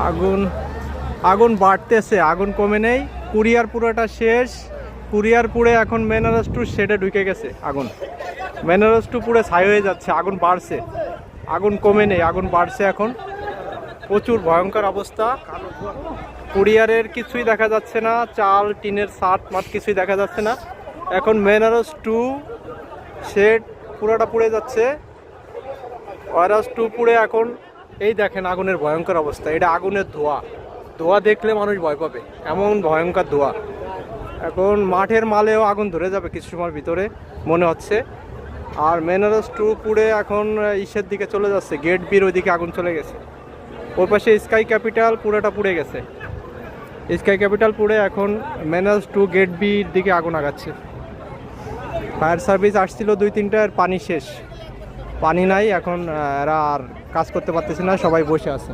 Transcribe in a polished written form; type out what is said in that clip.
আগুন আগুন বাড়তেছে, আগুন কমে নেই। কুরিয়ার পুরোটা শেষ। কুরিয়ার পুড়ে এখন মেনারস টু শেডে ঢুকে গেছে আগুন। মেনারস টু পুড়ে ছাই হয়ে যাচ্ছে, আগুন বাড়ছে, আগুন কমে নেই, আগুন বাড়ছে এখন। প্রচুর ভয়ঙ্কর অবস্থা। কুরিয়ারের কিছুই দেখা যাচ্ছে না, চাল টিনের ছাদ মাঠ কিছুই দেখা যাচ্ছে না। এখন মেনারস টু শেড পুরোটা পুড়ে যাচ্ছে। ওয়ারাস টু পুড়ে এখন এই দেখেন আগুনের ভয়ঙ্কর অবস্থা। এটা আগুনের ধোঁয়া, ধোঁয়া দেখলে মানুষ ভয় পাবে, এমন ভয়ঙ্কর ধোঁয়া। এখন মাঠের মালেও আগুন ধরে যাবে কিছু সময়ের ভিতরে মনে হচ্ছে। আর মেনারস টু পুড়ে এখন ইসের দিকে চলে যাচ্ছে, গেট বির ওইদিকে আগুন চলে গেছে। ওই পাশে স্কাই ক্যাপিটাল পুরোটা পুড়ে গেছে। স্কাই ক্যাপিটাল পুড়ে এখন মেনারস টু গেট বির দিকে আগুন আগাচ্ছে। ফায়ার সার্ভিস আসছিল 2-3টার, পানি শেষ, পানি নাই এখন। এরা আর কাজ করতে পারতেছে না, সবাই বসে আছে।